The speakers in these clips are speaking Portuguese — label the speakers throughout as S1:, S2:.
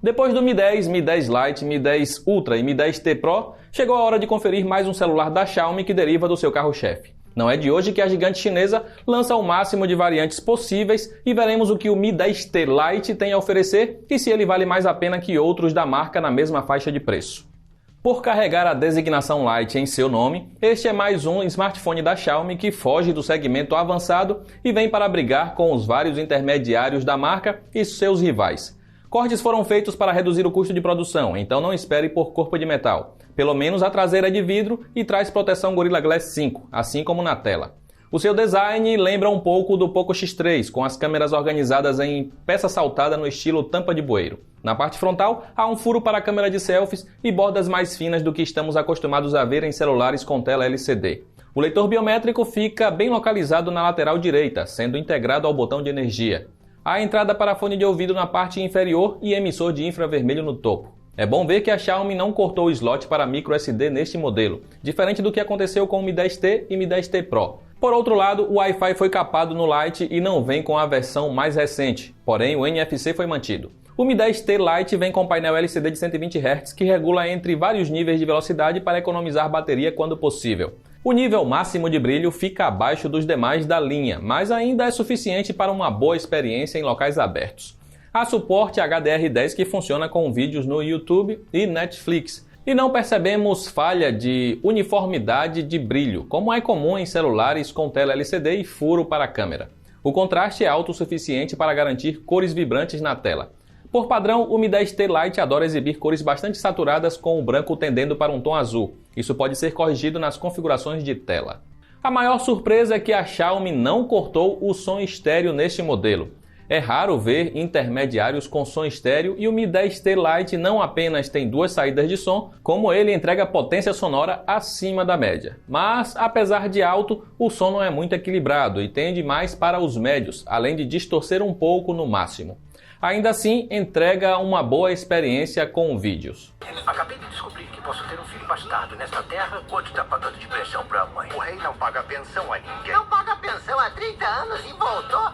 S1: Depois do Mi 10, Mi 10 Lite, Mi 10 Ultra e Mi 10T Pro, chegou a hora de conferir mais um celular da Xiaomi que deriva do seu carro-chefe. Não é de hoje que a gigante chinesa lança o máximo de variantes possíveis e veremos o que o Mi 10T Lite tem a oferecer e se ele vale mais a pena que outros da marca na mesma faixa de preço. Por carregar a designação Lite em seu nome, este é mais um smartphone da Xiaomi que foge do segmento avançado e vem para brigar com os vários intermediários da marca e seus rivais. Cortes foram feitos para reduzir o custo de produção, então não espere por corpo de metal. Pelo menos a traseira é de vidro e traz proteção Gorilla Glass 5, assim como na tela. O seu design lembra um pouco do Poco X3, com as câmeras organizadas em peça saltada no estilo tampa de bueiro. Na parte frontal, há um furo para a câmera de selfies e bordas mais finas do que estamos acostumados a ver em celulares com tela LCD. O leitor biométrico fica bem localizado na lateral direita, sendo integrado ao botão de energia. Há entrada para fone de ouvido na parte inferior e emissor de infravermelho no topo. É bom ver que a Xiaomi não cortou o slot para microSD neste modelo, diferente do que aconteceu com o Mi 10T e Mi 10T Pro. Por outro lado, o Wi-Fi foi capado no Lite e não vem com a versão mais recente, porém o NFC foi mantido. O Mi 10T Lite vem com painel LCD de 120 Hz que regula entre vários níveis de velocidade para economizar bateria quando possível. O nível máximo de brilho fica abaixo dos demais da linha, mas ainda é suficiente para uma boa experiência em locais abertos. Há suporte HDR10 que funciona com vídeos no YouTube e Netflix, e não percebemos falha de uniformidade de brilho, como é comum em celulares com tela LCD e furo para a câmera. O contraste é alto o suficiente para garantir cores vibrantes na tela. Por padrão, o Mi 10T Lite adora exibir cores bastante saturadas com o branco tendendo para um tom azul. Isso pode ser corrigido nas configurações de tela. A maior surpresa é que a Xiaomi não cortou o som estéreo neste modelo. É raro ver intermediários com som estéreo e o Mi 10T Lite não apenas tem duas saídas de som, como ele entrega potência sonora acima da média. Mas, apesar de alto, o som não é muito equilibrado e tende mais para os médios, além de distorcer um pouco no máximo. Ainda assim, entrega uma boa experiência com vídeos.
S2: Acabei de descobrir que posso ter um filho bastardo nesta terra. Quanto está pagando de pensão para a mãe? O rei não paga pensão a ninguém. Não paga pensão há 30 anos e voltou?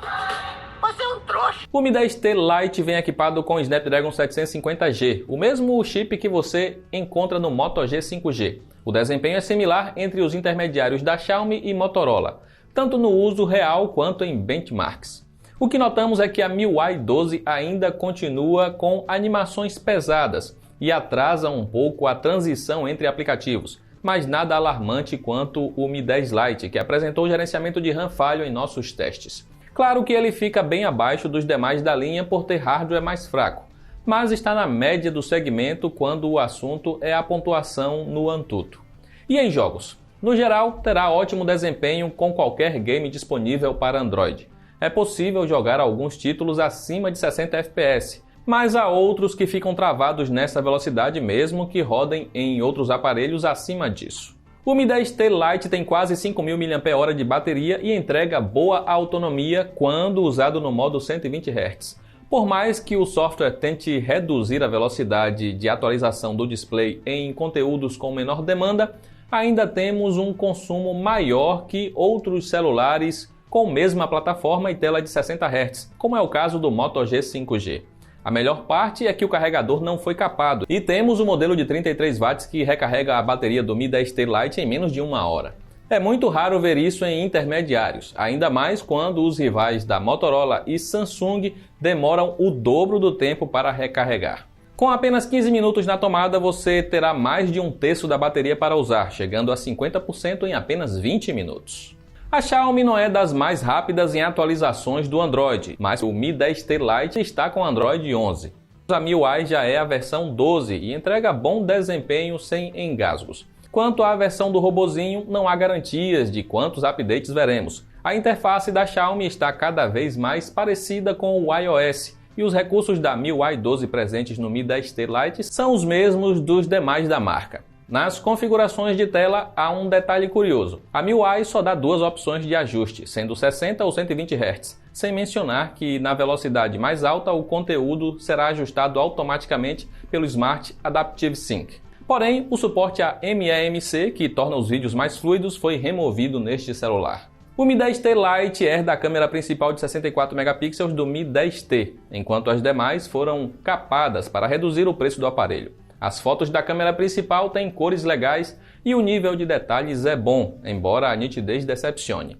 S2: Você é um trouxa.
S1: O Mi 10T Lite vem equipado com o Snapdragon 750G, o mesmo chip que você encontra no Moto G 5G. O desempenho é similar entre os intermediários da Xiaomi e Motorola, tanto no uso real quanto em benchmarks. O que notamos é que a MIUI 12 ainda continua com animações pesadas e atrasa um pouco a transição entre aplicativos, mas nada alarmante quanto o Mi 10 Lite, que apresentou gerenciamento de RAM falho em nossos testes. Claro que ele fica bem abaixo dos demais da linha por ter hardware mais fraco, mas está na média do segmento quando o assunto é a pontuação no Antutu. E em jogos? No geral, terá ótimo desempenho com qualquer game disponível para Android. É possível jogar alguns títulos acima de 60 FPS, mas há outros que ficam travados nessa velocidade mesmo que rodem em outros aparelhos acima disso. O Mi 10T Lite tem quase 5.000 mAh de bateria e entrega boa autonomia quando usado no modo 120 Hz. Por mais que o software tente reduzir a velocidade de atualização do display em conteúdos com menor demanda, ainda temos um consumo maior que outros celulares com mesma plataforma e tela de 60 Hz, como é o caso do Moto G 5G. A melhor parte é que o carregador não foi capado e temos o modelo de 33 watts que recarrega a bateria do Mi 10T Lite em menos de uma hora. É muito raro ver isso em intermediários, ainda mais quando os rivais da Motorola e Samsung demoram o dobro do tempo para recarregar. Com apenas 15 minutos na tomada, você terá mais de um terço da bateria para usar, chegando a 50% em apenas 20 minutos. A Xiaomi não é das mais rápidas em atualizações do Android, mas o Mi 10T Lite está com Android 11. A MIUI já é a versão 12 e entrega bom desempenho sem engasgos. Quanto à versão do robozinho, não há garantias de quantos updates veremos. A interface da Xiaomi está cada vez mais parecida com o iOS e os recursos da MIUI 12 presentes no Mi 10T Lite são os mesmos dos demais da marca. Nas configurações de tela há um detalhe curioso. A MIUI só dá duas opções de ajuste, sendo 60 ou 120 Hz, sem mencionar que na velocidade mais alta o conteúdo será ajustado automaticamente pelo Smart Adaptive Sync. Porém, o suporte a MEMC, que torna os vídeos mais fluidos, foi removido neste celular. O Mi 10T Lite herda a câmera principal de 64 megapixels do Mi 10T, enquanto as demais foram capadas para reduzir o preço do aparelho. As fotos da câmera principal têm cores legais e o nível de detalhes é bom, embora a nitidez decepcione.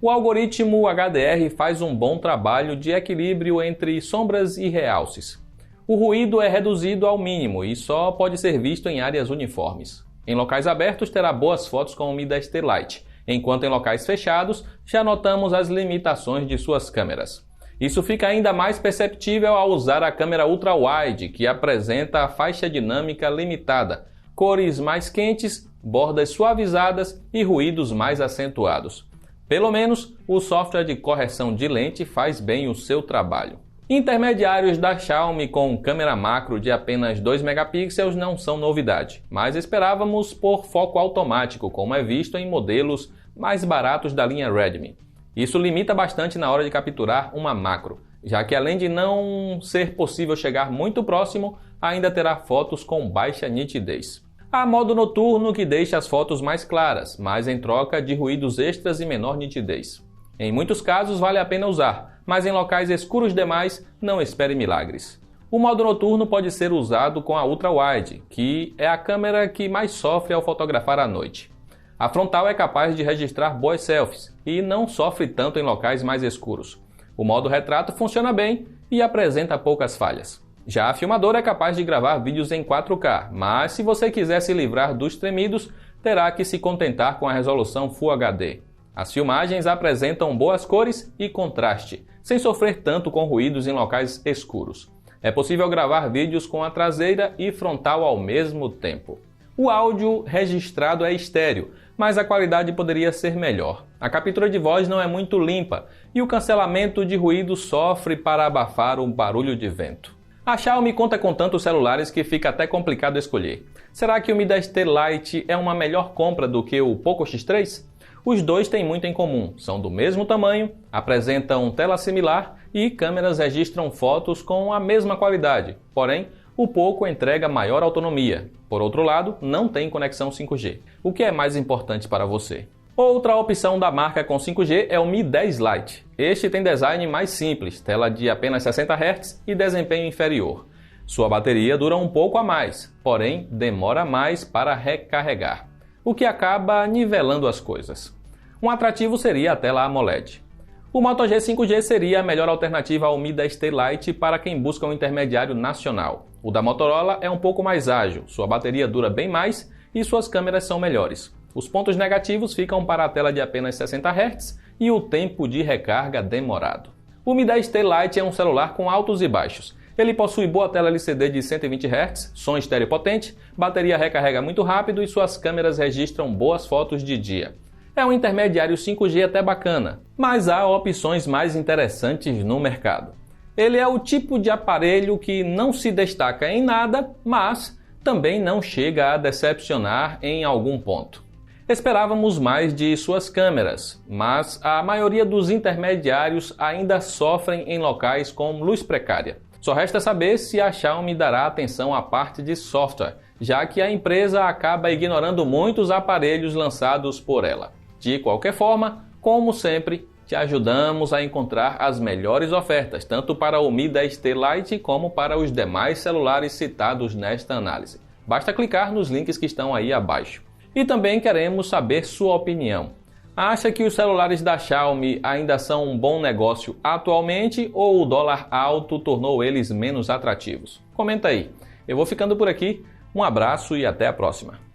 S1: O algoritmo HDR faz um bom trabalho de equilíbrio entre sombras e realces. O ruído é reduzido ao mínimo e só pode ser visto em áreas uniformes. Em locais abertos terá boas fotos com o Mi 10T Lite, enquanto em locais fechados já notamos as limitações de suas câmeras. Isso fica ainda mais perceptível ao usar a câmera ultra-wide, que apresenta a faixa dinâmica limitada, cores mais quentes, bordas suavizadas e ruídos mais acentuados. Pelo menos, o software de correção de lente faz bem o seu trabalho. Intermediários da Xiaomi com câmera macro de apenas 2 megapixels não são novidade, mas esperávamos por foco automático, como é visto em modelos mais baratos da linha Redmi. Isso limita bastante na hora de capturar uma macro, já que além de não ser possível chegar muito próximo, ainda terá fotos com baixa nitidez. Há modo noturno que deixa as fotos mais claras, mas em troca de ruídos extras e menor nitidez. Em muitos casos vale a pena usar, mas em locais escuros demais não espere milagres. O modo noturno pode ser usado com a Ultra Wide, que é a câmera que mais sofre ao fotografar à noite. A frontal é capaz de registrar boas selfies e não sofre tanto em locais mais escuros. O modo retrato funciona bem e apresenta poucas falhas. Já a filmadora é capaz de gravar vídeos em 4K, mas se você quiser se livrar dos tremidos, terá que se contentar com a resolução Full HD. As filmagens apresentam boas cores e contraste, sem sofrer tanto com ruídos em locais escuros. É possível gravar vídeos com a traseira e frontal ao mesmo tempo. O áudio registrado é estéreo, mas a qualidade poderia ser melhor. A captura de voz não é muito limpa e o cancelamento de ruído sofre para abafar o barulho de vento. A Xiaomi conta com tantos celulares que fica até complicado escolher. Será que o Mi 10T Lite é uma melhor compra do que o Poco X3? Os dois têm muito em comum, são do mesmo tamanho, apresentam tela similar e câmeras registram fotos com a mesma qualidade, porém, o Poco entrega maior autonomia. Por outro lado, não tem conexão 5G. O que é mais importante para você? Outra opção da marca com 5G é o Mi 10 Lite. Este tem design mais simples, tela de apenas 60 Hz e desempenho inferior. Sua bateria dura um pouco a mais, porém demora mais para recarregar, o que acaba nivelando as coisas. Um atrativo seria a tela AMOLED. O Moto G 5G seria a melhor alternativa ao Mi 10T Lite para quem busca um intermediário nacional. O da Motorola é um pouco mais ágil, sua bateria dura bem mais e suas câmeras são melhores. Os pontos negativos ficam para a tela de apenas 60 Hz e o tempo de recarga demorado. O Mi 10T Lite é um celular com altos e baixos. Ele possui boa tela LCD de 120 Hz, som estéreo potente, bateria recarrega muito rápido e suas câmeras registram boas fotos de dia. É um intermediário 5G até bacana, mas há opções mais interessantes no mercado. Ele é o tipo de aparelho que não se destaca em nada, mas também não chega a decepcionar em algum ponto. Esperávamos mais de suas câmeras, mas a maioria dos intermediários ainda sofrem em locais com luz precária. Só resta saber se a Xiaomi dará atenção à parte de software, já que a empresa acaba ignorando muitos aparelhos lançados por ela. De qualquer forma, como sempre, te ajudamos a encontrar as melhores ofertas, tanto para o Mi 10T Lite como para os demais celulares citados nesta análise. Basta clicar nos links que estão aí abaixo. E também queremos saber sua opinião. Acha que os celulares da Xiaomi ainda são um bom negócio atualmente ou o dólar alto tornou eles menos atrativos? Comenta aí. Eu vou ficando por aqui. Um abraço e até a próxima.